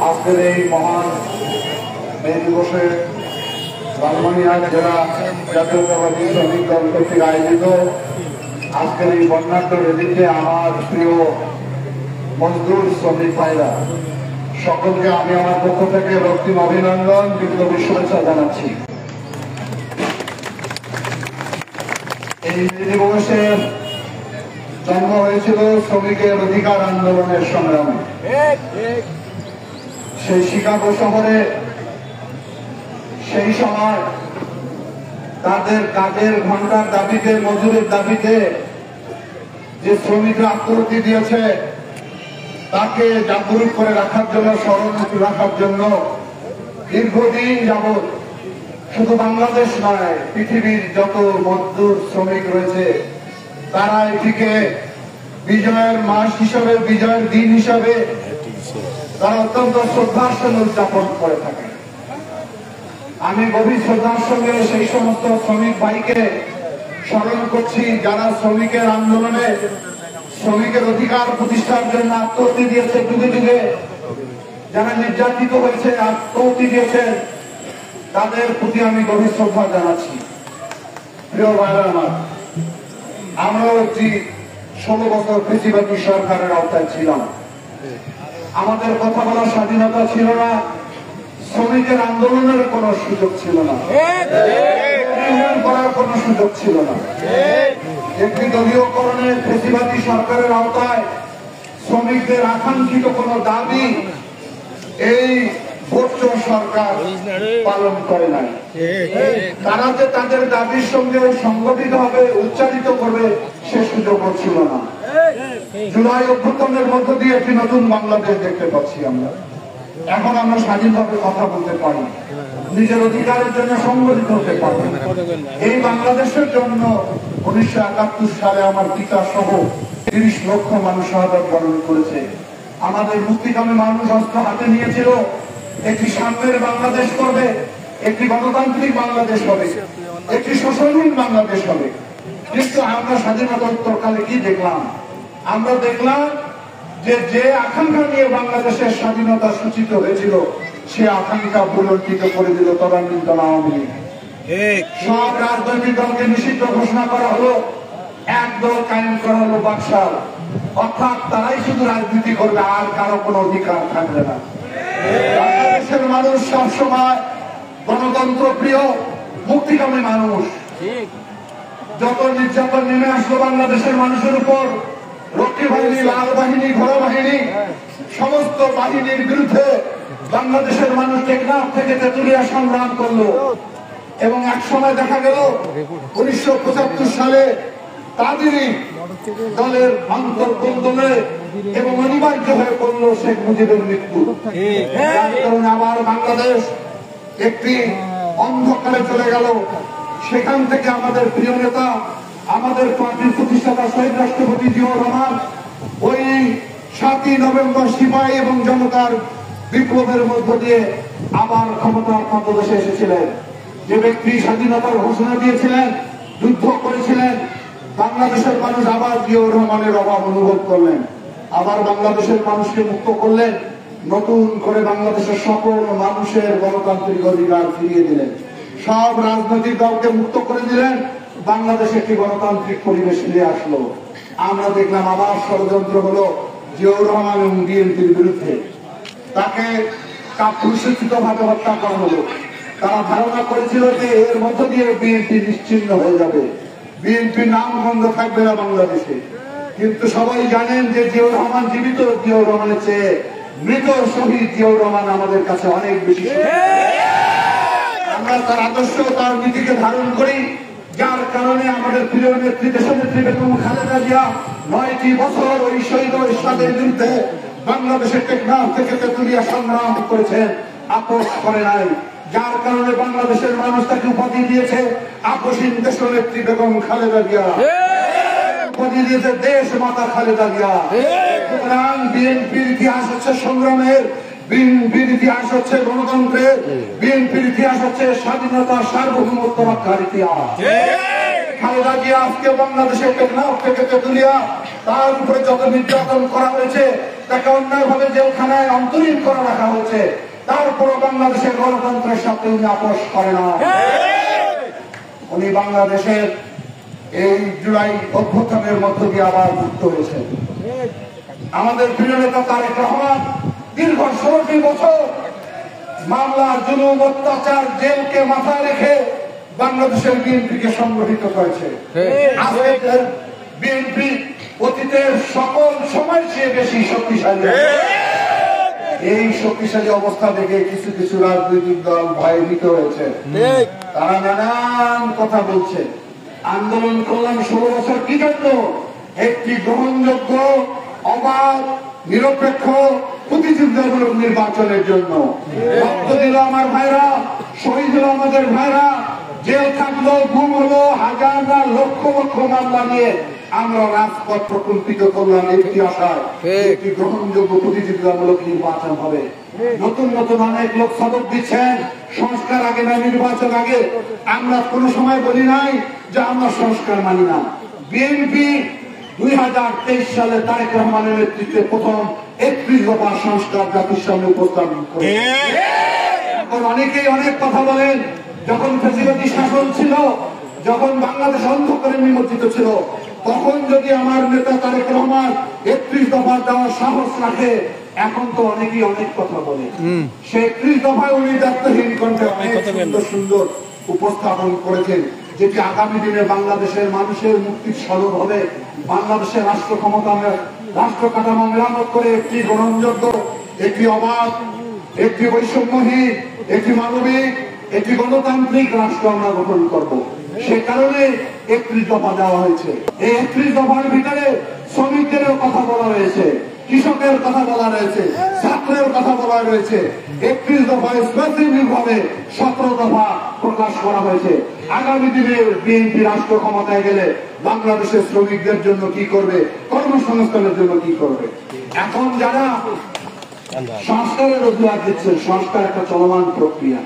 আজকের এই মহান মে দিবসে লালমনিরহাট জেলা জাতীয়তাবাদী শ্রমিক দল কর্তৃক আয়োজিত আজকের এই বর্ণাঢ্য র্যালিতে আমার প্রিয় মজদুর শ্রমিক ভাইরা সকলকে আমি আমার পক্ষ থেকে রক্তিম অভিনন্দন বিপ্লবী শুভেচ্ছা জানাচ্ছি। এই মে দিবসের জন্ম হয়েছিল শ্রমিকের অধিকার আন্দোলনের সংগ্রামে। সেই শিকাগো শহরে সেই সময় তাদের কাজের ঘন্টার দাবিতে, মজুরের দাবিতে যে শ্রমিকরা আত্মহত্যা দিয়েছে তাকে জাগরুক করে রাখার জন্য, স্মরণ রাখার জন্য দীর্ঘদিন যাবৎ শুধু বাংলাদেশ নয়, পৃথিবীর যত মজদুর শ্রমিক রয়েছে তারা এটিকে বিজয়ের মাস হিসাবে, বিজয়ের দিন হিসাবে তারা অত্যন্ত শ্রদ্ধার সঙ্গে উদযাপন করে থাকে। আমি গভীর শ্রদ্ধার সঙ্গে সেই সমস্ত শ্রমিক ভাইকে স্মরণ করছি যারা শ্রমিকের আন্দোলনে, শ্রমিকের অধিকার প্রতিষ্ঠার জন্য আত্মহত্যা দিয়েছে, যুগে যুগে যারা নির্যাতিত হয়েছে, আত্মহত্যা দিয়েছে, তাদের প্রতি আমি গভীর শ্রদ্ধা জানাচ্ছি। প্রিয় ভাইরা আমার, আমরাও একটি 16 বছর ফ্যাসিবাদী সরকারের আওতায় ছিলাম। আমাদের কথা বলার স্বাধীনতা ছিল না, শ্রমিকের আন্দোলনের কোন সুযোগ ছিল না, করার কোন সুযোগ ছিল না। একটি দলীয়করণের ফ্যাসিবাদী সরকারের আওতায় শ্রমিকদের আকাঙ্ক্ষিত কোন দাবি এই বর্তমান সরকার পালন করে নাই। তারা যে তাদের দাবির সঙ্গে সংগঠিত হবে, উচ্চারিত করবে, সে সুযোগও ছিল না। জুলাই অভ্যুত্থানের মধ্য দিয়ে একটি নতুন বাংলাদেশ দেখতে পাচ্ছি আমরা। এখন আমরা স্বাধীনভাবে কথা বলতে পারি, নিজের অধিকারের জন্য সংগঠিত হতে পারি। এই বাংলাদেশের জন্য 1971 সালে আমার পিতা সহ 30 লক্ষ মানুষ শাহাদাত বরণ করেছে। আমাদের মুক্তিকামী মানুষ অস্ত্র হাতে নিয়েছিল, একটি সাম্যের বাংলাদেশ করবে, একটি গণতান্ত্রিক বাংলাদেশ হবে, একটি শোষণহীন বাংলাদেশ হবে। কিন্তু আমরা স্বাধীনতা উত্তরকালে কি দেখলাম? আমরা দেখলাম যে আকাঙ্ক্ষা নিয়ে বাংলাদেশের স্বাধীনতা সূচিত হয়েছিল, সে আকাঙ্ক্ষা পুনর্জিত করে দিল তদানীন্তন আওয়ামী লীগ। সব রাজনৈতিক দলকে নিষিদ্ধ ঘোষণা করা হলো, এক দল কায়েম করা হলো বাকশাল, অর্থাৎ তারাই শুধু রাজনীতি করবে, আর কারো কোনো অধিকার থাকবে না। বাংলাদেশের মানুষ সবসময় গণতন্ত্র প্রিয়, মুক্তিকামী মানুষ। যত নির্যাতন নেমে আসলো বাংলাদেশের মানুষের উপর, রক্ষী বাহিনী, লাল বাহিনী, ঘোড়া বাহিনী, সমস্ত বাহিনীর বিরুদ্ধে বাংলাদেশের মানুষ টেকনাফ থেকে তেঁতুলিয়া সংগ্রাম করলো। এবং এক সময় দেখা গেল 1975 সালে তাদেরই দলের অন্তর্দ্বন্দ্বে এবং অনিবার্য হয়ে পড়ল শেখ মুজিবের মৃত্যু। যার কারণে আবার বাংলাদেশ একটি অন্ধকারে চলে গেল। সেখান থেকে আমাদের প্রিয় নেতা, আমাদের পার্টির প্রতিষ্ঠাতা শহীদ রাষ্ট্রপতি জিয়াউর রহমান ওই 7ই নভেম্বর সিপাহী এবং জনতার বিপ্লবের মধ্য দিয়ে আবার ক্ষমতার পাদদেশে এসেছিলেন। যে ব্যক্তি স্বাধীনতার ঘোষণা দিয়েছিলেন, যুদ্ধ করেছিলেন, বাংলাদেশের মানুষ আবার জিয়াউর রহমানের অভাব অনুভব করলেন, আবার বাংলাদেশের মানুষকে মুক্ত করলেন, নতুন করে বাংলাদেশের সকল মানুষের গণতান্ত্রিক অধিকার ফিরিয়ে দিলেন, সব রাজনৈতিক দলকে মুক্ত করে দিলেন, বাংলাদেশে একটি গণতান্ত্রিক পরিবেশ ফিরে আসলো। আমরা দেখলাম আবার ষড়যন্ত্র হলো জিয়াউর রহমান এবং বিএনপির বিরুদ্ধে। তাকে কাপুরুষোচিত ভাবে হত্যা করা হলো। তারা ধারণা করেছিল যে এর মধ্য দিয়ে বিএনপি নিশ্চিহ্ন হয়ে যাবে, বিএনপি নাম গন্ধ থাকবে না বাংলাদেশে। কিন্তু সবাই জানেন যে জিয়াউর রহমান জীবিত, জিয়াউর রহমানের চেয়ে মৃত শহীদ জিয়াউর রহমান আমাদের কাছে অনেক বেশি। আমরা তার আদর্শ, তার নীতিকে ধারণ করি, যার কারণে আমাদের প্রিয় নেত্রী, দেশনেত্রী বেগম খালেদা জিয়া 9টি বছর ওই শহীদ ইরশাদের বিরুদ্ধে বাংলাদেশের টেকনাফ থেকে তেঁতুলিয়া সংগ্রাম করেছেন, আপোষ করে নাই। যার কারণে বাংলাদেশের মানুষ তাকে উপাধি দিয়েছে আপসীন দেশনেত্রী বেগম খালেদা জিয়া, উপাধি দিয়েছে দেশ মাতা খালেদা জিয়া। সুতরাং বিএনপির ইতিহাস হচ্ছে সংগ্রামের, বিএনপির ইতিহাস হচ্ছে গণতন্ত্রের, বিএনপির ইতিহাস হচ্ছে স্বাধীনতা, সার্বভৌমত্ব রক্ষার ইতিহাস। খালেদা জিয়া আজকে বাংলাদেশের টেকনাফ থেকে তেঁতুলিয়া তার উপরে যত নির্যাতন করা হয়েছে, তাকে অন্যায়ভাবে জেলখানায় অন্তরীণ করে রাখা হয়েছে, তারপরও বাংলাদেশের গণতন্ত্রের সাথে উনি আপোষ করে না। উনি বাংলাদেশের এই জুলাই অভ্যুত্থানের মধ্য দিয়ে আবার মুক্ত হয়েছে। আমাদের প্রিয় নেতা তারেক রহমান দীর্ঘ 16টি বছর মামলার জুলুম, অত্যাচার, জেলকে মাথায় রেখে বাংলাদেশের বিএনপিকে সংগঠিত করেছে। আজকের বিএনপি অতীতের সকল সময় চেয়ে বেশি শক্তিশালী। এই শক্তিশালী অবস্থা দেখে কিছু কিছু রাজনৈতিক দল ভয়ভীত হয়েছে। তারা নানান কথা বলছে। আন্দোলন করলাম 16 বছর কি জন্য? একটি গ্রহণযোগ্য, অবাধ, নিরপেক্ষ, প্রতিযোগিতামূলক নির্বাচনের জন্য। রক্ত দিল আমার ভাইরা, শহীদ হলো আমাদের ভাইরা, জেল থাকলো, গুম হলো, হাজার না লক্ষ লক্ষ মামলা নিয়ে আমরা রাজপথ প্রকল্পিত করলাম একটি আশায়, একটি গ্রহণযোগ্য প্রতিযোগিতামূলক নির্বাচন হবে। নতুন নতুন অনেক লোক সদক দিচ্ছেন সংস্কার আগে না নির্বাচন আগে। আমরা কোনো সময় বলি নাই যে আমরা সংস্কার মানি না। বিএনপি 2023 সালে তারেক রহমানের নেতৃত্বে প্রথম 31 দফা সংস্কার জাতির সামনে উপস্থাপন করে। এখন অনেকেই অনেক কথা বলেন, যখন ফ্যাসিবাদী শাসন ছিল, যখন বাংলাদেশ অন্ধকারে নিমজ্জিত ছিল, তখন যদি আমার নেতা তারেক রহমান 31 দফা দেওয়ার সাহস রাখে, এখন তো অনেকেই অনেক কথা বলে। সে 31 দফায় উনি দায়িত্বহীন কণ্ঠে অনেক সুন্দর সুন্দর উপস্থাপন করেছেন, যেটি আগামী দিনে বাংলাদেশের মানুষের মুক্তির সনদ হবে। বাংলাদেশের রাষ্ট্র ক্ষমতা, রাষ্ট্র কাঠামো মেরামত করে একটি গ্রহণযোগ্য, একটি অবাধ, একটি বৈষম্যহীন, একটি মানবিক, একটি গণতান্ত্রিক রাষ্ট্র আমরা গঠন করব। সে কারণে 31 দফা দেওয়া হয়েছে। এই 31 দফার ভিতরে শ্রমিকদেরও কথা বলা রয়েছে, কৃষকের কথা বলা রয়েছে, ছাত্রের কথা বলা রয়েছে। 31 দফায় স্পেসিফিক ভাবে 17 দফা প্রকাশ করা হয়েছে। আগামী দিনে বিএনপি রাষ্ট্র ক্ষমতায় গেলে বাংলাদেশের শ্রমিকদের জন্য কি করবে, কর্মসংস্থানের জন্য কি করবে। এখন যারা সংস্কারের অজুহাত দিচ্ছে, সংস্কার একটা চলমান প্রক্রিয়া,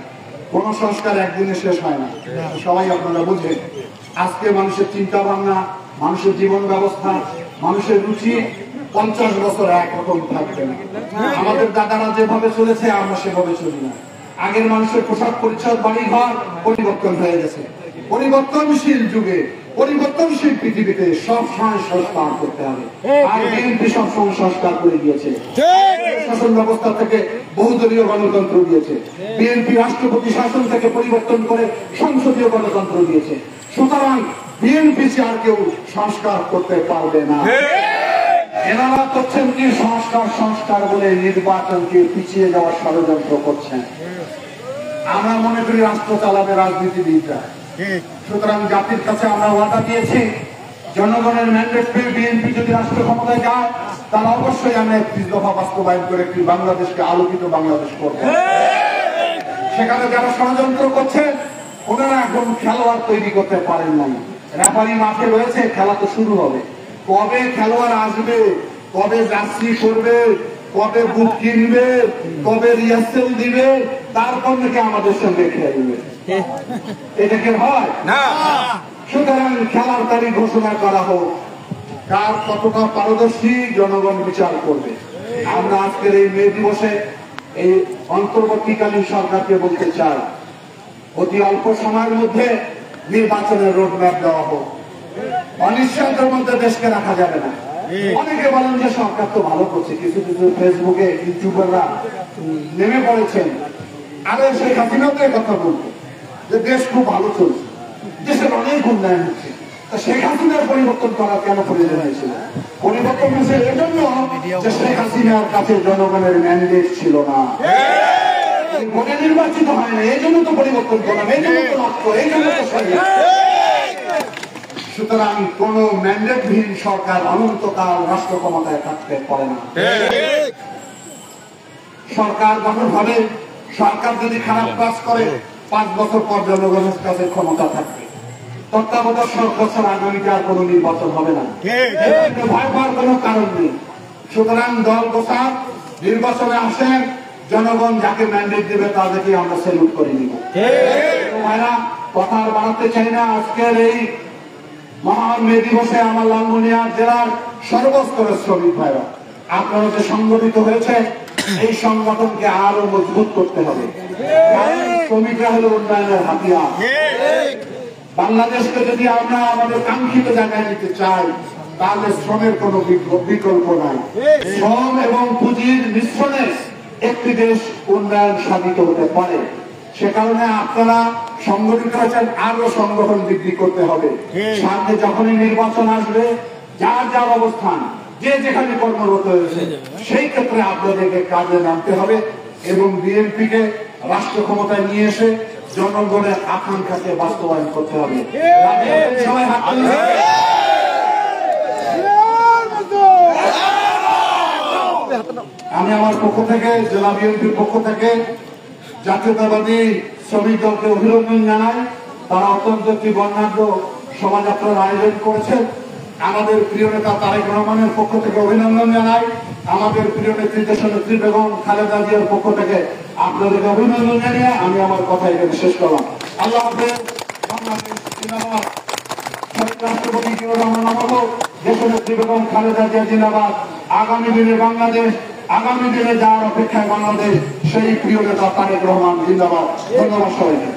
কোন সংস্কার একদিনে শেষ হয় না, সবাই আপনারা বুঝেন। আজকে মানুষের চিন্তা ভাবনা, মানুষের জীবন ব্যবস্থা, মানুষের রুচি 50 বছর একরকম থাকবে না। আমাদের দাদারা যেভাবে চলেছে আমরা সেভাবে চলি না। আগের মানুষের পোশাক পরিচ্ছদ, বাড়ি ঘর পরিবর্তন হয়ে গেছে। পরিবর্তনশীল যুগে, পরিবর্তনশীল পৃথিবীতে সব সময় সংস্কার করতে হবে। আর বিএনপি সবসময় সংস্কার করে দিয়েছে। শাসন ব্যবস্থা থেকে বহুদলীয় গণতন্ত্র দিয়েছে। বিএনপি রাষ্ট্রপতি শাসন থেকে পরিবর্তন করে সংসদীয় গণতন্ত্র দিয়েছে। সুতরাং বিএনপি আর কেউ সংস্কার করতে পারবে না। এনারা করছেন কি সংস্কার বলে নির্বাচনকে পিছিয়ে যাওয়ার ষড়যন্ত্র করছেন। আমরা মনে করি রাষ্ট্র চালাবে রাজনীতিবিদরা। সুতরাং জাতির কাছে আমরা ওয়াদা দিয়েছি, জনগণের ম্যান্ডেট পেয়ে বিএনপি যদি রাষ্ট্র ক্ষমতায় যায়, তাহলে অবশ্যই আমরা 31 দফা বাস্তবায়ন করে একটি বাংলাদেশকে আলোকিত বাংলাদেশ করব। সেখানে যারা ষড়যন্ত্র করছেন, ওনারা এখন খেলোয়াড় তৈরি করতে পারেন নাই। রেফারি মাঠে রয়েছে, খেলা তো শুরু হবে। কবে খেলোয়াড় আসবে, কবে জার্সি করবে, কবে বুক কিনবে, কবে রিহার্সেল দিবে, তারপর নাকি আমাদের সঙ্গে খেলবে, এটা কি হয় না? সুতরাং খেলার তারিখ ঘোষণা করা হোক, কার কতটা পারদর্শী জনগণ বিচার করবে। আমরা আজকের এই মে দিবসে এই অন্তর্বর্তীকালীন সরকারকে বলতে চাই, অতি অল্প সময়ের মধ্যে নির্বাচনের রোডম্যাপ দেওয়া হোক। অনিশ্চয়তার মধ্যে দেশকে রাখা যাবে না। অনেকে বলেন যে সরকার তো ভালো করছে, কিছু কিছু ফেসবুকে ইউটিউবাররা নেমে পড়েছেন, আরে শেখ হাসিনাও তো কথা বলতো যে দেশ খুব ভালো চলছে, দেশের অনেক উন্নয়ন হচ্ছে। শেখ হাসিনার পরিবর্তন করা কেন প্রয়োজন হয়েছিল? পরিবর্তন হয়েছে এজন্য যে শেখ হাসিনার কাছে জনগণের ম্যান্ডেট ছিল না, ভোটে নির্বাচিত হয় না, এই জন্য তো পরিবর্তন করলাম, এই জন্য তো নষ্ট, এই জন্য তো। সুতরাং কোন ম্যান্ডেটহীন সরকার অনন্তকাল রাষ্ট্র ক্ষমতায় থাকতে পারে না। সরকার গঠন হবে, সরকার যদি খারাপ কাজ করে 5 বছর পর জনগণের কাছে ক্ষমতা থাকবে। তত্ত্বাবধায়ক সরকার আগামীতে আর কোন নির্বাচন হবে না, ভয় পাওয়ার কোন কারণ নেই। সুতরাং দল গোসার নির্বাচনে আসেন, জনগণ যাকে ম্যান্ডেট দেবে তাদেরকে আমরা সেলুট করে নিব। ভাইরা, কথা আর বাড়াতে চাই না। আজকের এই মহান মে দিবসে আমার লালমনিরহাট জেলার সর্বস্তরের শ্রমিক ভাইরা, আপনারা যে সংগঠিত হয়েছে, এই সংগঠনকে আরো মজবুত করতে হবে। শ্রমিকরা হলো উন্নয়নের হাতিয়ার। বাংলাদেশকে যদি আমরা আমাদের কাঙ্ক্ষিত জায়গায় নিতে চাই, তাহলে শ্রমের কোনো বিকল্প নাই। শ্রম এবং পুঁজির মিশ্রণে একটি দেশ উন্নয়ন সাধিত হতে পারে। সে কারণে আপনারা সংগঠিত হয়েছেন, আরো সংগঠন বৃদ্ধি করতে হবে। সামনে যখনই নির্বাচন আসবে, যার যার অবস্থান, যে যেখানে কর্মরত হয়েছে, সেই ক্ষেত্রে আপনাদেরকে কাজে নামতে হবে এবং বিএনপিকে রাষ্ট্র ক্ষমতায় নিয়ে এসে জনগণের আকাঙ্ক্ষাকে বাস্তবায়ন করতে হবে। সবাই হাত তুলুন। আমি আমার পক্ষ থেকে, জেলা বিএনপির পক্ষ থেকে জাতীয়তাবাদী শ্রমিক দলকে অভিনন্দন জানাই। তারা অত্যন্ত একটি বর্ণাঢ্য শোভাযাত্রার আয়োজন করেছেন। আমাদের প্রিয় নেতা তারেক রহমানের পক্ষ থেকে অভিনন্দন জানাই। আমাদের প্রিয় নেত্রী দেশনেত্রী বেগম খালেদা জিয়ার পক্ষ থেকে আপনাদেরকে অভিনন্দন জানিয়ে আমি আমার কথা এখানে শেষ করলাম। আল্লাহ হাফেজ। বাংলাদেশ জিন্দাবাদ। রাষ্ট্রপতি জিয়াউর রহমান আমল, দেশনেত্রী বেগম খালেদা জিয়া জিন্দাবাদ। আগামী দিনে বাংলাদেশ, আগামী দিনে যার অপেক্ষায় বাংলাদেশ, সেই প্রিয় নেতা তারেক রহমান জিন্দাবাদ। ধন্যবাদ সবাইকে।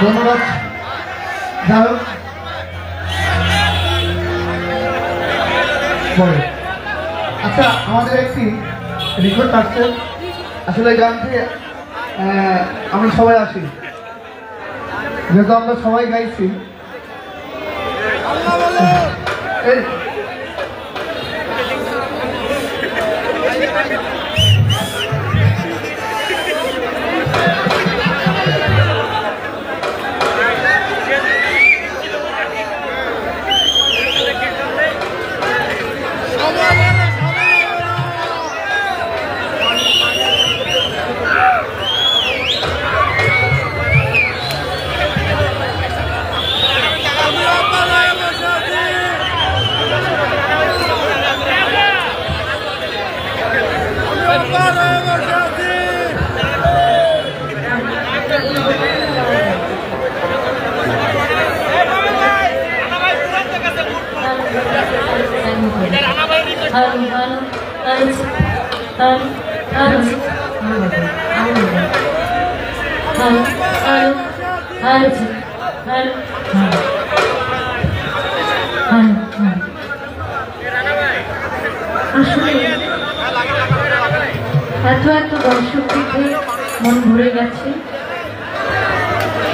ধন্যবাদ। যাই হোক, আচ্ছা আমাদের একটি রিকোয়েস্ট আসছে। আসলে গানটি আমরা সবাই আসি, যেহেতু আমরা সবাই গাইছি। এত দর্শক দেখে মন ভরে গেছে।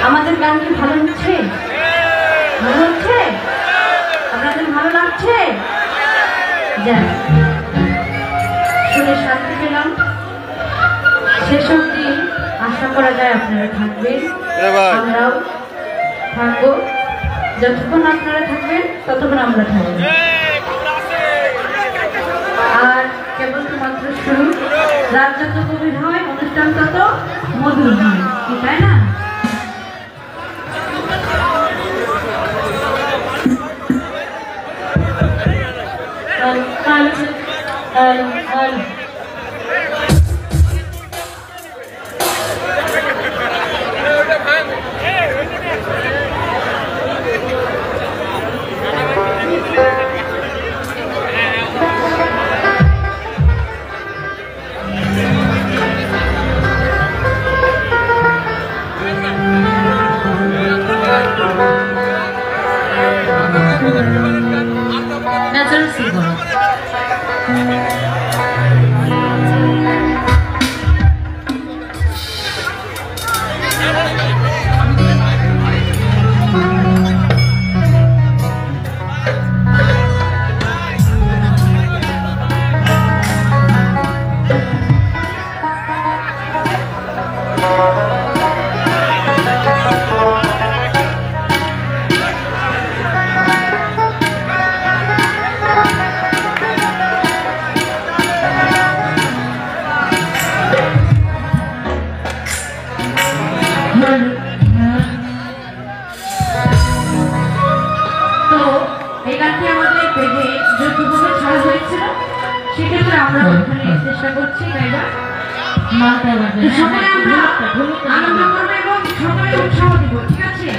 আমাদের গান কি ভালো হচ্ছে? ভালো হচ্ছে? আপনাদের ভালো লাগছে? যাই, শুনে শান্তি পেলাম। শেষ অবধি আশা করা যায় আপনারা থাকবেন, আমরাও থাকবো। যতক্ষণ আপনারা থাকবেন ততক্ষণ আমরা থাকবো। আর কেবল তো মাত্র শুরু। রাত যত গভীর হয় অনুষ্ঠান তত মধুর হয়, তাই না? Natural singer. তো এই গানটি আমাদের পেজে যৌথভাবে ছাড়া হয়েছিল, সেক্ষেত্রে আমরা ওখানে চেষ্টা করছি গাইবার। সবাই আমরা আনন্দ করবো এবং সবাই উৎসাহ দিব, ঠিক আছে?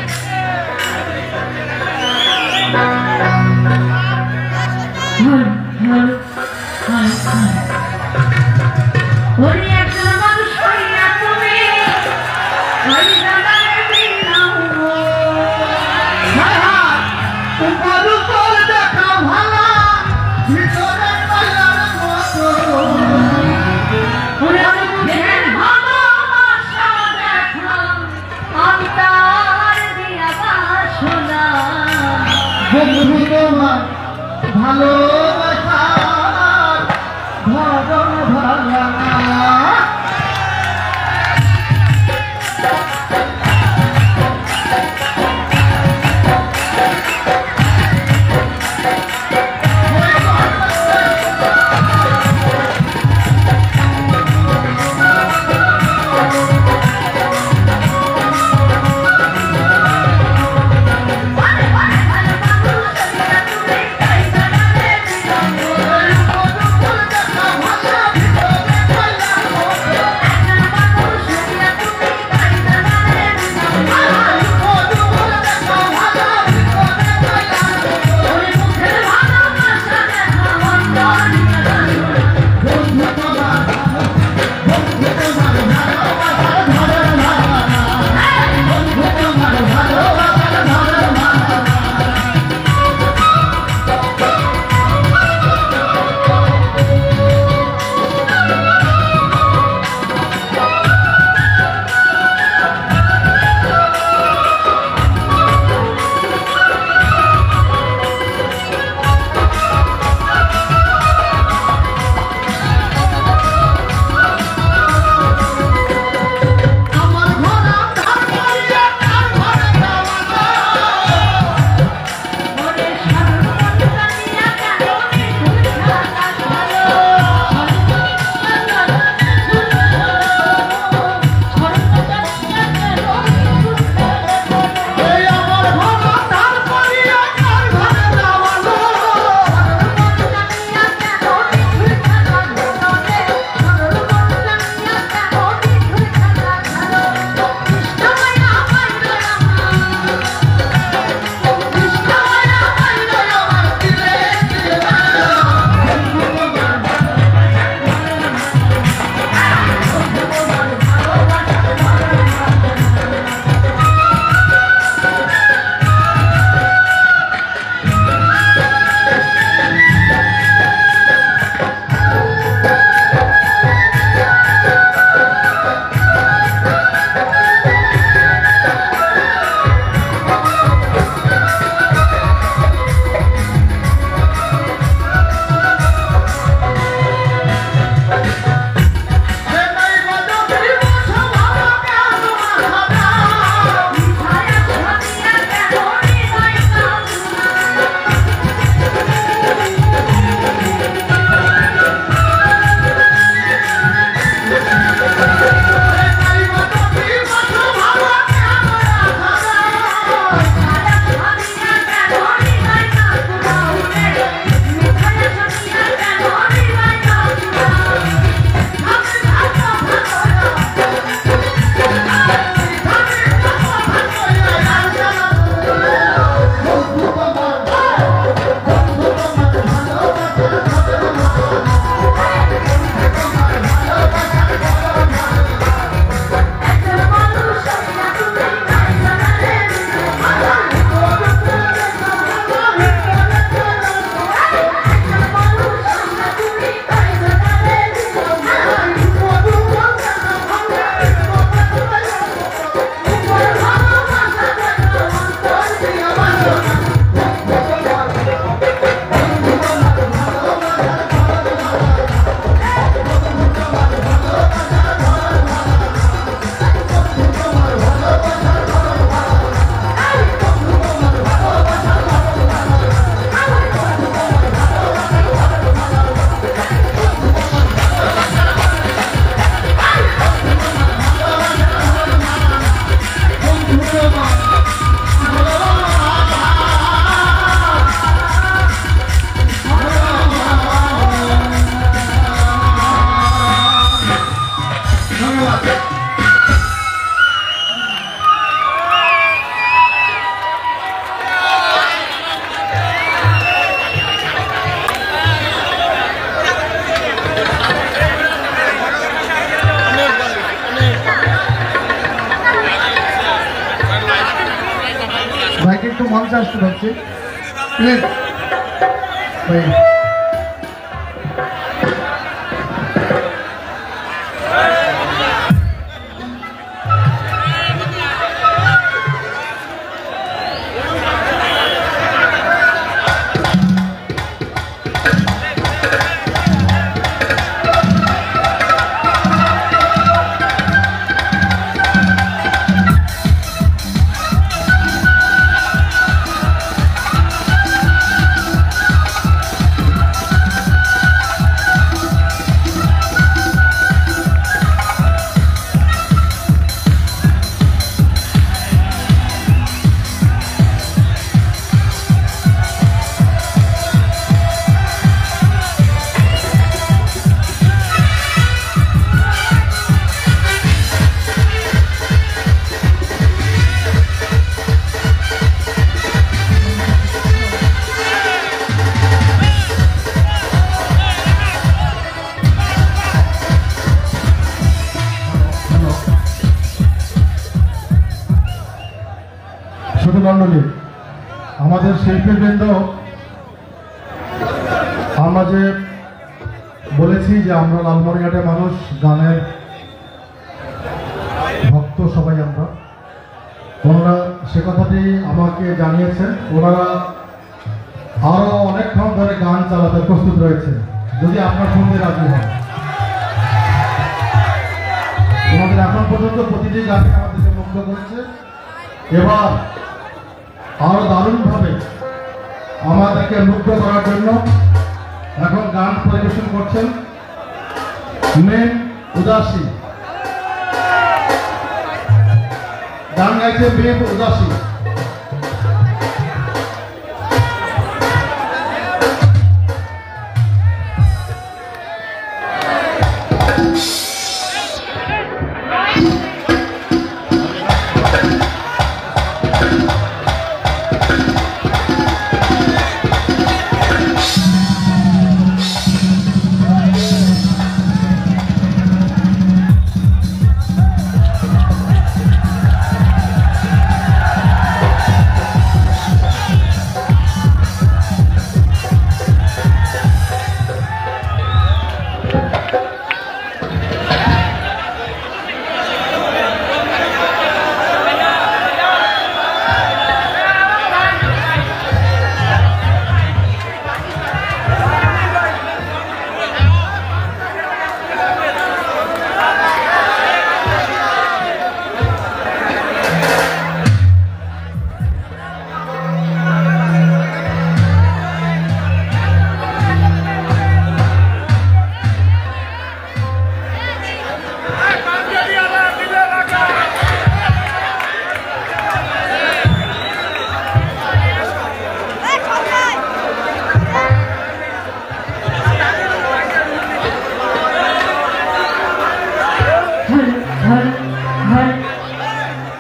ভালোবাসার ভজন ভাঙা মঞ্চে আসতে পারছি প্লিজ ভাই। মন্ডলী, আমাদের শিল্পীবৃন্দ, আমরা যে বলেছি যে আমরা লালমনিরহাটের মানুষ, গানের ভক্ত সবাই আমরা, ওনারা সে কথাটি আমাকে জানিয়েছেন। ওনারা আরো অনেকক্ষণ ধরে গান চালাতে প্রস্তুত রয়েছে, যদি আপনার সঙ্গে রাজি হন। ওনাদের এখন পর্যন্ত প্রতিটি গানে আমাদেরকে মুগ্ধ করেছে। এবার আরো দারুণভাবে আমাদেরকে মুগ্ধ করার জন্য এখন গান পরিবেশন করছেন মেন উদাসী। গান গাইছে মেন উদাসী।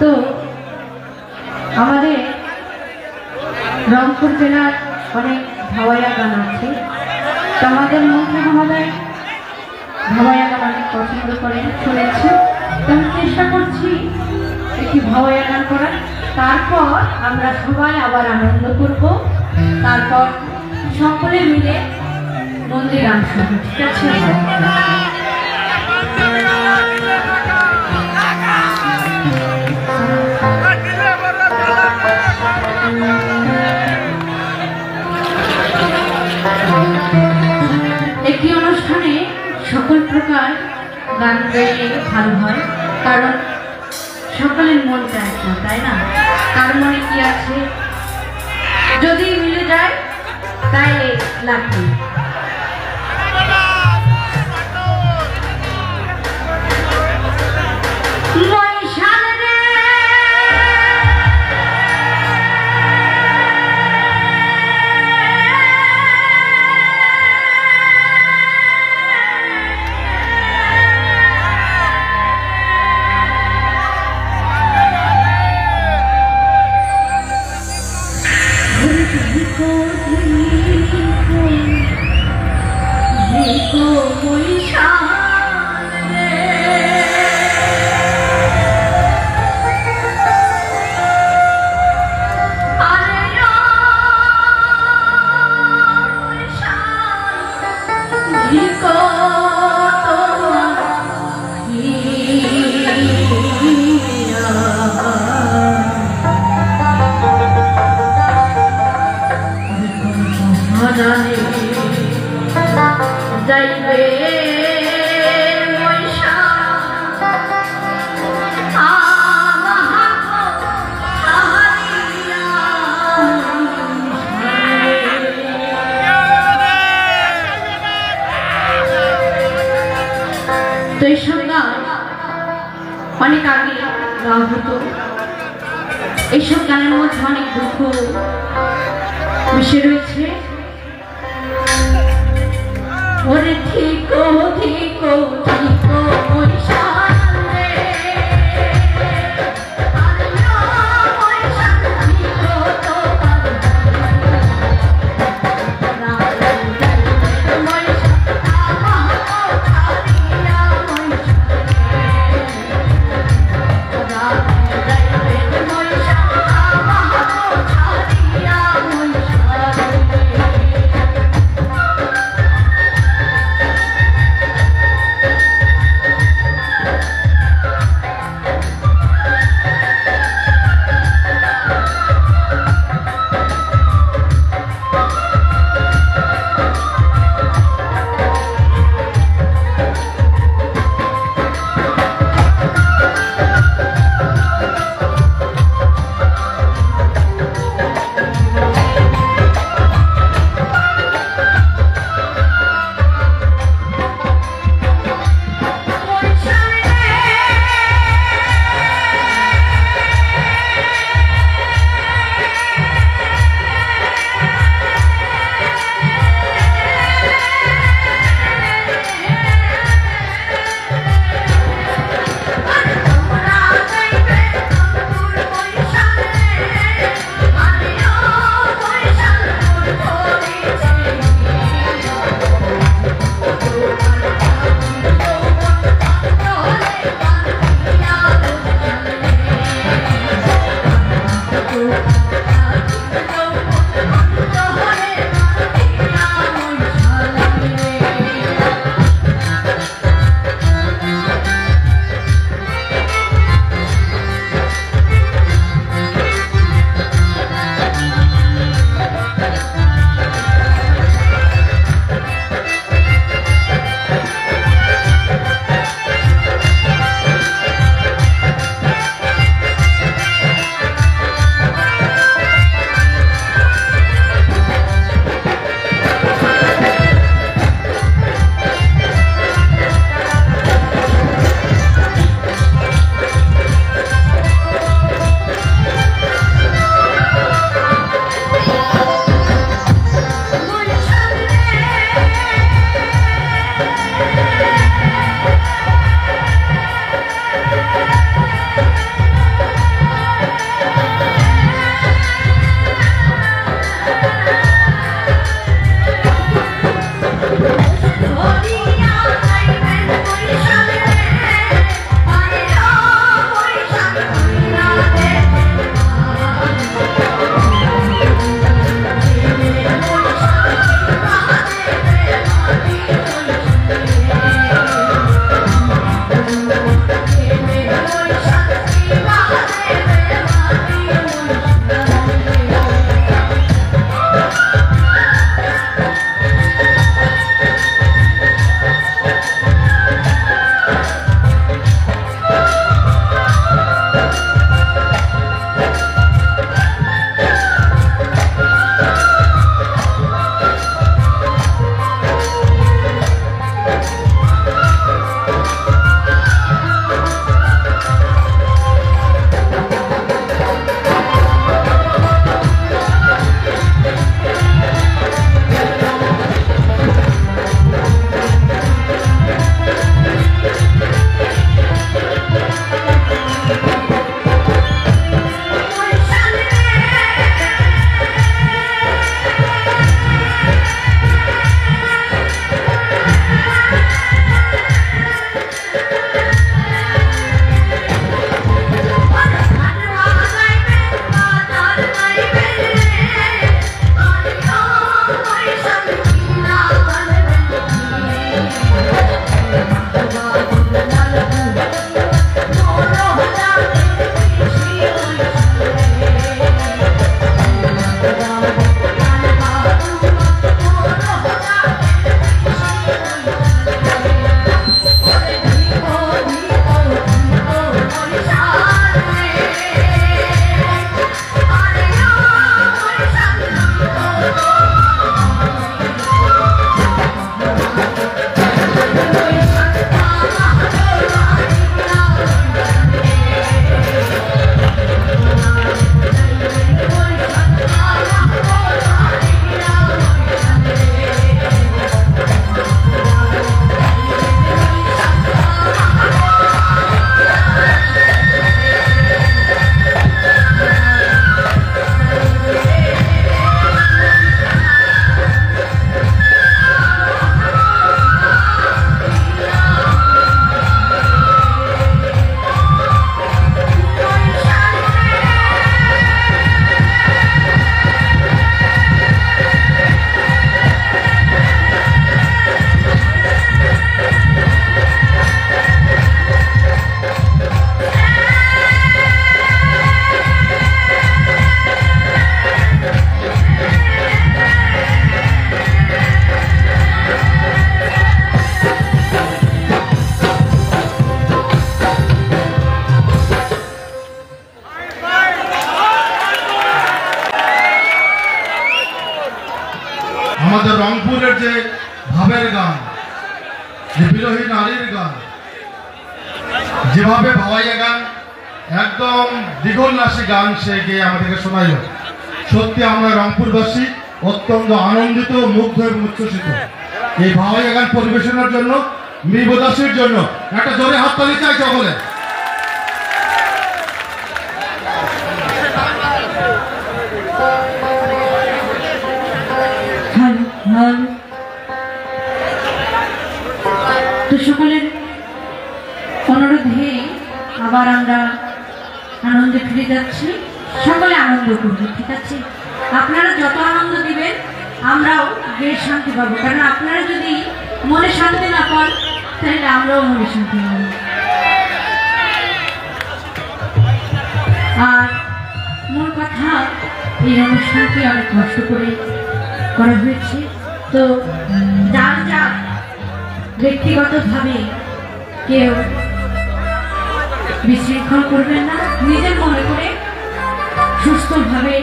তো আমাদের রংপুর জেলার অনেক ভাওয়াইয়া গান আছে, তো আমাদের মন্ত্রী মহোদয় ভাওয়াইয়া গান অনেক পছন্দ করেন, শুনেছি। তো আমি চেষ্টা করছি একটি ভাওয়াইয়া গান করার, তারপর আমরা সবাই আবার আনন্দ করব, তারপর সকলে মিলে মন্দির গান শুনবো, ঠিক আছে? একটি অনুষ্ঠানে সকল প্রকার গান গাইলে ভালো হয়, কারণ সকলের মনটা এক না, তাই না? তার মনে কি আছে যদি মিলে যায় তাইলে লাগবে। তো এই সব গান অনেক আগে গাওয়া হতো। এইসব গানের মধ্যে অনেক দুঃখ মিশে রয়েছে। ওরে ঠিকো ঠিকো ঠিকো যে ভাবের গান, যে বিরোহী নারীর গান, যেভাবে ভাওয়াইয়া গান একদম দ্বিগোল্লাসী গান সে গিয়ে আমাদেরকে শোনাইল, সত্যি আমরা রংপুরবাসী অত্যন্ত আনন্দিত, মুগ্ধ এবং উচ্ছ্বসিত। এই ভাওয়াইয়া গান পরিবেশনের জন্য মৃবদাসীর জন্য একটা জোরে হাততালি চাই সকলে। তো সকলের অনুরোধে আবার আমরা আনন্দে ফিরে যাচ্ছি। সকলে আনন্দ করব, ঠিক আছে? আপনারা যত আনন্দ দিবেন আমরাও বেশ শান্তি পাবো, কারণ আপনারা যদি মনে শান্তি না পান তাহলে আমরাও মনে শান্তি পাব। আর মূল কথা, এই অনুষ্ঠানটি অনেক কষ্ট করে করা হয়েছে। তো যার যা ব্যক্তিগতভাবে কেউ বিশৃঙ্খল করবেন না, নিজের মনে করে সুস্থভাবে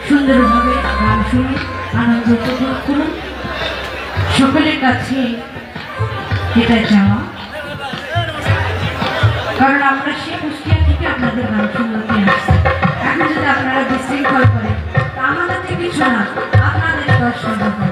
সুন্দরভাবে গান শুনে আনন্দ উপভোগ করুন। সকলের কাছে এটা চাওয়া, কারণ আমরা সেই কুষ্টিয়া থেকে আপনাদের গান শুনতে আসছি। এখন যদি আপনারা বিশৃঙ্খল করেন তা আমাদের কিছু না, আপনাদের দর্শন হবে।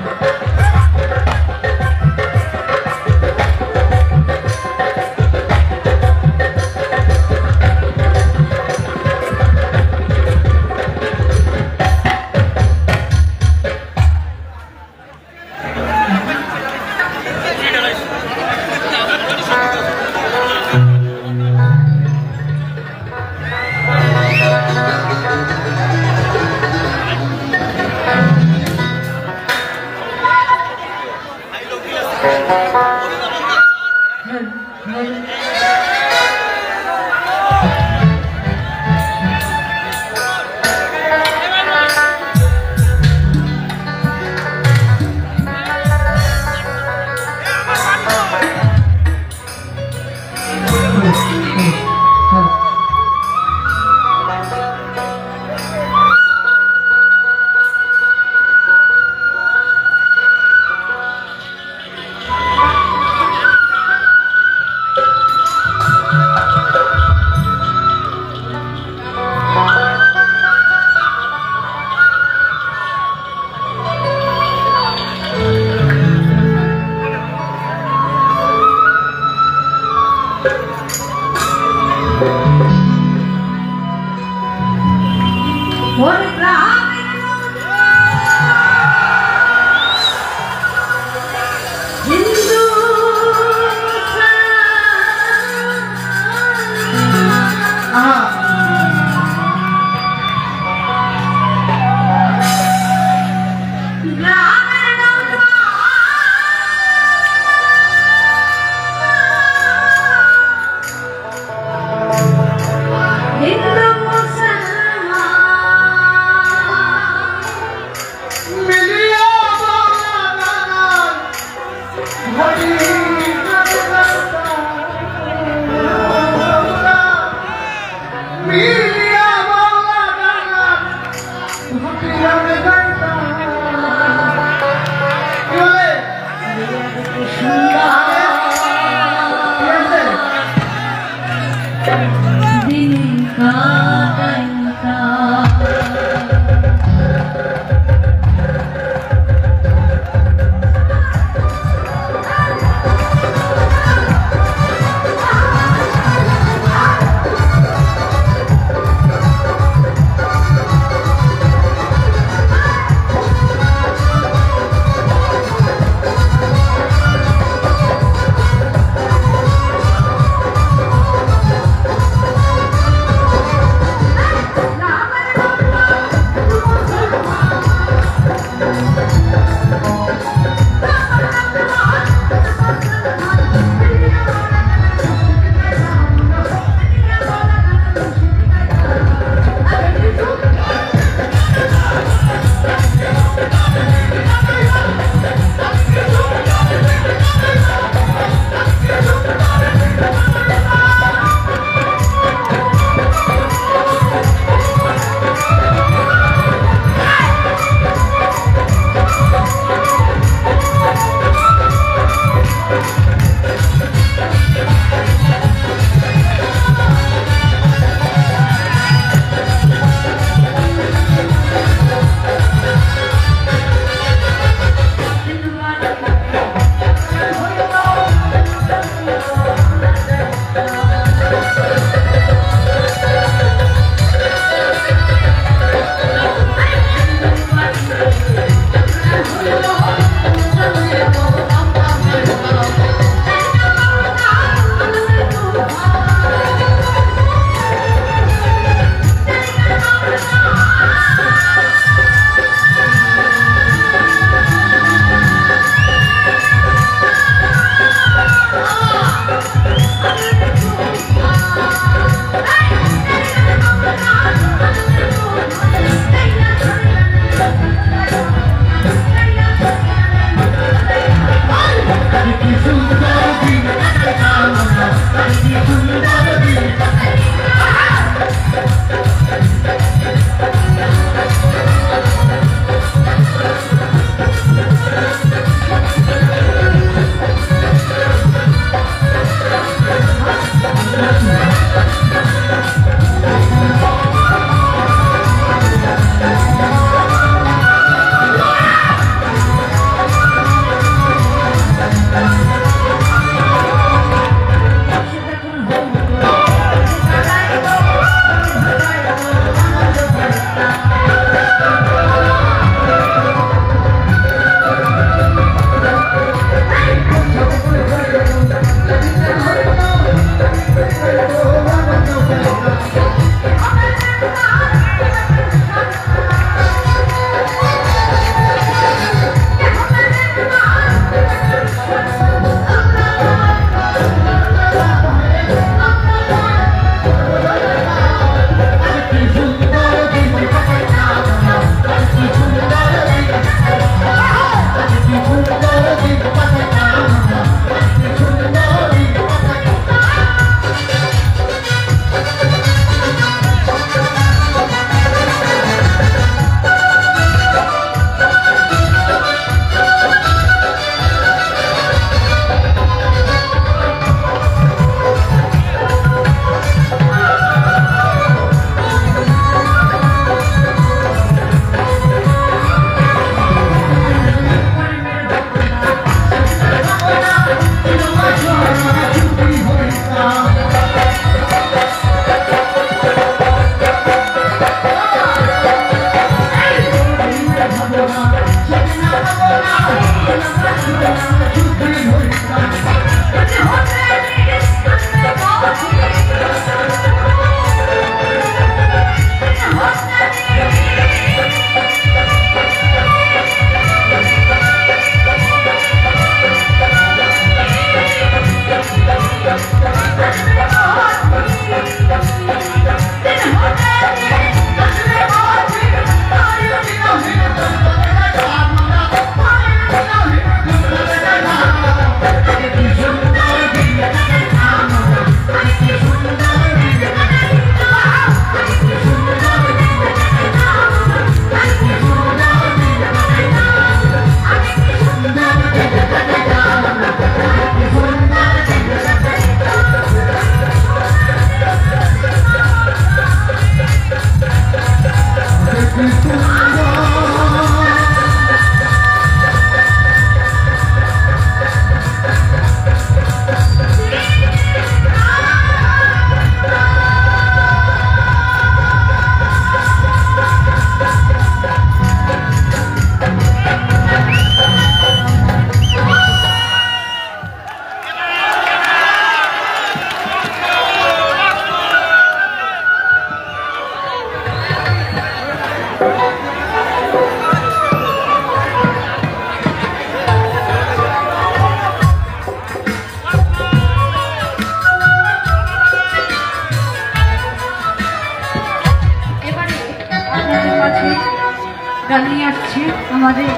গান নিয়ে আসছে আমাদের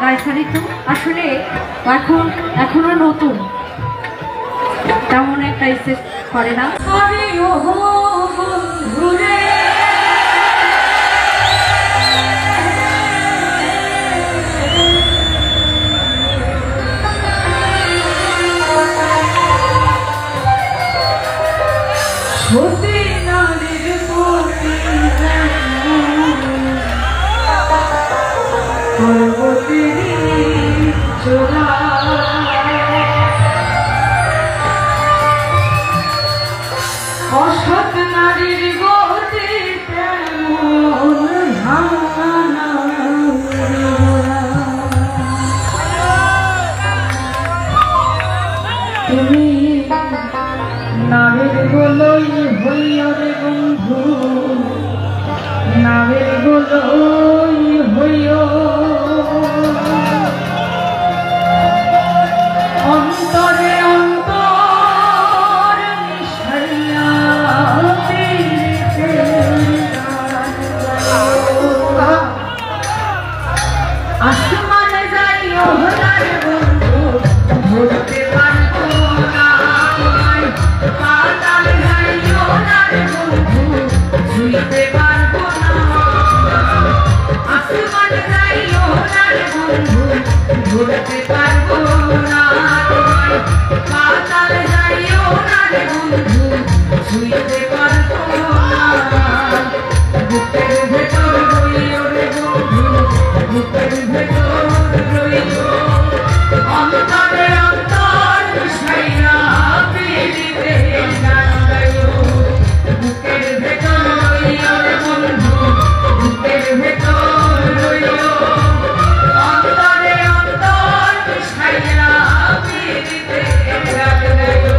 রায়সারি। তো আসলে এখনো নতুন, তেমন একটা এসে করে না। অসৎ নারীর গতি তুমি নামের গোলই হইয়া রে বন্ধু, নামের গোলই হইয়া অন্তরে অন্তর মিশাইয়া আসমানে যাইও না রে বন্ধু, ধরতে পারবো না আমায়। বন্ধু শুইতে পারতো না বুকের ভেতর রইল রে বন্ধু বুকের ভেতর রইল অন্তরে অন্তর মিশাইয়া পিড়িতে গান গাইলো বুকের ভেতর রইল রে বন্ধু বুকের ভেতর রইল অন্তরে অন্তর মিশাইয়া পিড়িতে গান গাইলো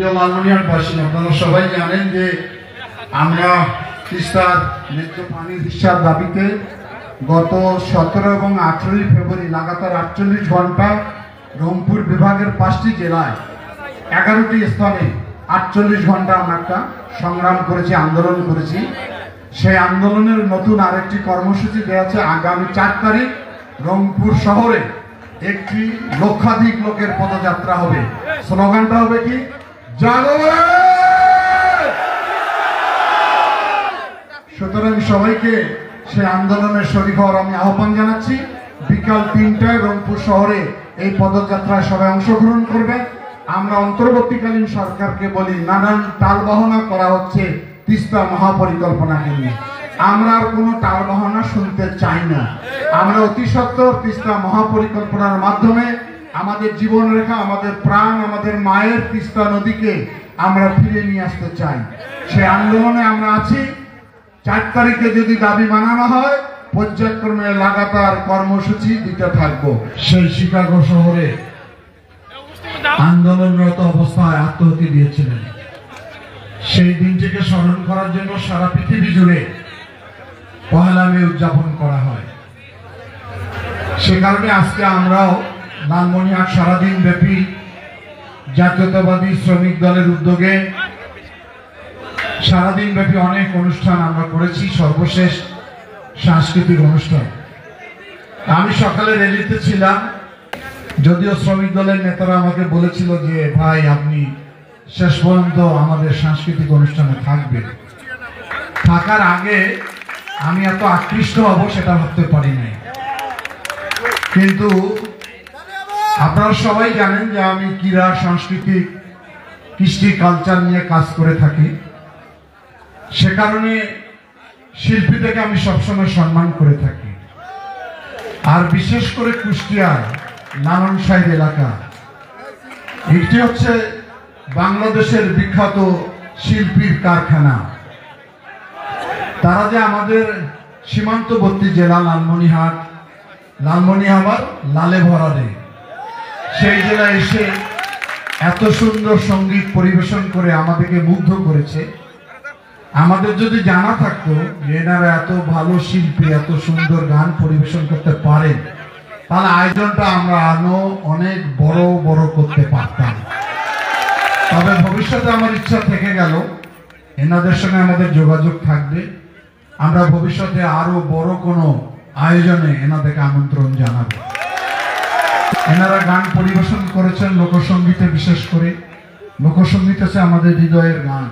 লালমনিরহাটবাসী, আপনারা সবাই জানেন যে আমরা তিস্তার ন্যায্য পানি দিশার দাবিতে গত 17 এবং 18 ফেব্রুয়ারি লাগাতার 48 ঘন্টা রংপুর বিভাগের 5টি জেলায় 11টি স্থানে 48 ঘন্টা আমরা একটা সংগ্রাম করেছি, আন্দোলন করেছি। সেই আন্দোলনের নতুন আরেকটি কর্মসূচি দেওয়া আছে আগামী 4 তারিখ রংপুর শহরে একটি লক্ষাধিক লোকের পদযাত্রা হবে। স্লোগানটা হবে কি, জাগো। সুতরাং সবাইকে সেই আন্দোলনের শরীক হওয়ার আমি আহ্বান জানাচ্ছি। বিকাল 3টায় রংপুর শহরে এই পদযাত্রায় সবাই অংশগ্রহণ করবেন। আমরা অন্তর্বর্তীকালীন সরকারকে বলি, নানান টালবাহনা করা হচ্ছে তিস্তা মহাপরিকল্পনাকে নিয়ে। আমরা আর কোনো টালবাহনা শুনতে চাই না। আমরা অতি সত্বর তিস্তা মহাপরিকল্পনার মাধ্যমে আমাদের জীবনরেখা, আমাদের প্রাণ, আমাদের মায়ের তিস্তা নদীকে আমরা ফিরে নিয়ে আসতে চাই। সেই আন্দোলনে আমরা আছি। 4 তারিখে যদি দাবি মানানো হয়, পর্যায়ক্রমে লাগাতার কর্মসূচি দিতে থাকবো। সেই শিকাগো শহরে আন্দোলনরত অবস্থায় আত্মহতি দিয়েছিলেন। সেই দিনটিকে স্মরণ করার জন্য সারা পৃথিবী জুড়ে 1 মে উদযাপন করা হয়। সে কারণে আজকে আমরাও লালমনিরহাট সারাদিন ব্যাপী জাতীয়তাবাদী শ্রমিক দলের উদ্যোগে সারাদিন ব্যাপী অনেক অনুষ্ঠান আমরা করেছি। সর্বশেষ সাংস্কৃতিক অনুষ্ঠান। আমি সকালে র্যালিতে ছিলাম, যদিও শ্রমিক দলের নেতারা আমাকে বলেছিল যে ভাই আপনি শেষ পর্যন্ত আমাদের সাংস্কৃতিক অনুষ্ঠানে থাকবেন। থাকার আগে আমি এত আকৃষ্ট হব সেটা ভাবতে পারি নাই। কিন্তু আপনারা সবাই জানেন যে আমি ক্রীড়া, সাংস্কৃতিক, কৃষ্টি, কালচার নিয়ে কাজ করে থাকি। সে কারণে শিল্পীদেরকে আমি সবসময় সম্মান করে থাকি। আর বিশেষ করে কুষ্টিয়ার নারায়ণসাহেব এলাকা, এটি হচ্ছে বাংলাদেশের বিখ্যাত শিল্পীর কারখানা। তারা যে আমাদের সীমান্তবর্তী জেলা লালমনিরহাট, লালমনিরহাট লালে ভরাডে, সেই জেলায় এসে এত সুন্দর সঙ্গীত পরিবেশন করে আমাদেরকে মুগ্ধ করেছে। আমাদের যদি জানা থাকতো যে এনারা এত ভালো শিল্পী, এত সুন্দর গান পরিবেশন করতে পারেন, তাহলে আয়োজনটা আমরা আরো অনেক বড় বড় করতে পারতাম। তবে ভবিষ্যতে আমার ইচ্ছা থেকে গেল, এনাদের সঙ্গে আমাদের যোগাযোগ থাকবে। আমরা ভবিষ্যতে আরো বড় কোনো আয়োজনে এনাদেরকে আমন্ত্রণ জানাবো। এনারা গান পরিবেশন করেছেন লোকসঙ্গীতে, বিশেষ করে লোকসঙ্গীত হচ্ছে আমাদের হৃদয়ের গান,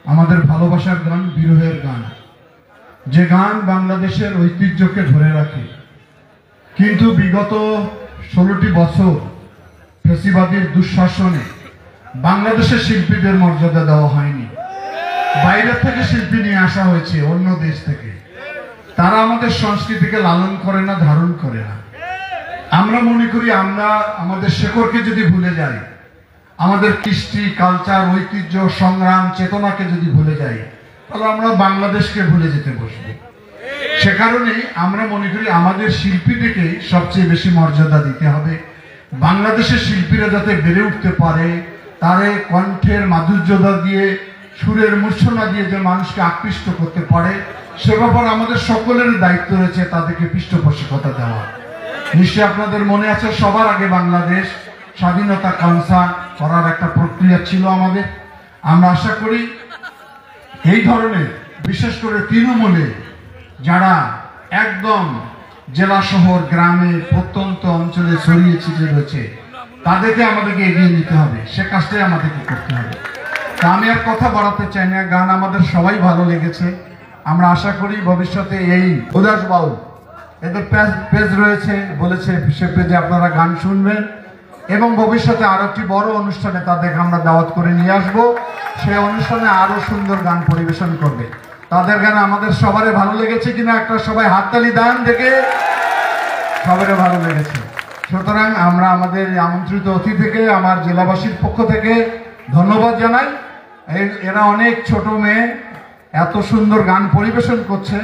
আমাদের ভালোবাসার গান, বিরহের গান, যে গান বাংলাদেশের ঐতিহ্যকে ধরে রাখে। কিন্তু বিগত 16টি বছর ফ্যাসিবাদের দুঃশাসনে বাংলাদেশের শিল্পীদের মর্যাদা দেওয়া হয়নি। বাইরে থেকে শিল্পী নিয়ে আসা হয়েছে, অন্য দেশ থেকে। তারা আমাদের সংস্কৃতিকে লালন করে না, ধারণ করে না। আমরা মনে করি আমরা আমাদের শেকড়কে যদি ভুলে যাই, আমাদের কৃষ্টি, কালচার, ঐতিহ্য, সংগ্রাম, চেতনাকে যদি ভুলে যাই, তাহলে আমরা বাংলাদেশকে ভুলে যেতে বসবো। সে কারণে আমরা মনে করি আমাদের শিল্পীদেরকে সবচেয়ে বেশি মর্যাদা দিতে হবে। বাংলাদেশের শিল্পীরা যাতে বেড়ে উঠতে পারে, তারে কণ্ঠের মাধুর্যতা দিয়ে, সুরের মূর্ছনা দিয়ে যে মানুষকে আকৃষ্ট করতে পারে, সে ব্যাপারে আমাদের সকলের দায়িত্ব রয়েছে তাদেরকে পৃষ্ঠপোষকতা দেওয়া। নিশ্চয়ই আপনাদের মনে আছে, সবার আগে বাংলাদেশ স্বাধীনতা কামসা করার একটা প্রক্রিয়া ছিল আমাদের। আমরা আশা করি এই ধরনের, বিশেষ করে তৃণমূলে যারা একদম জেলা শহর, গ্রামে, প্রত্যন্ত অঞ্চলে ছড়িয়ে ছিটিয়ে রয়েছে, তাদেরকে আমাদেরকে এগিয়ে নিতে হবে। সে কাজটাই আমাদেরকে করতে হবে। তা আমি আর কথা বাড়াতে চাই না। গান আমাদের সবাই ভালো লেগেছে। আমরা আশা করি ভবিষ্যতে এই উদাস বাউল, এদের পেজ রয়েছে, বলেছে সে পেজে আপনারা গান শুনবেন এবং ভবিষ্যতে আরো একটি বড় অনুষ্ঠানে তাদেরকে আমরা দাওয়াত করে নিয়ে আসবো। সেই অনুষ্ঠানে আরো সুন্দর গান পরিবেশন করবে। তাদের গান আমাদের সবারই ভালো লেগেছে কিনা একটা সবাই হাততালি দেন দেখে। সবারই ভালো লেগেছে। সুতরাং আমরা আমাদের আমন্ত্রিত অতিথিকে আমার জেলাবাসীর পক্ষ থেকে ধন্যবাদ জানাই। এরা অনেক ছোট মেয়ে, এত সুন্দর গান পরিবেশন করছে।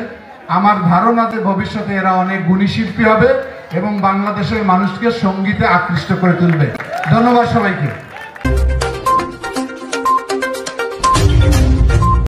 আমার ধারণা যে ভবিষ্যতে এরা অনেক গুণী শিল্পী হবে এবং বাংলাদেশের মানুষকে সঙ্গীতে আকৃষ্ট করে তুলবে। ধন্যবাদ সবাইকে।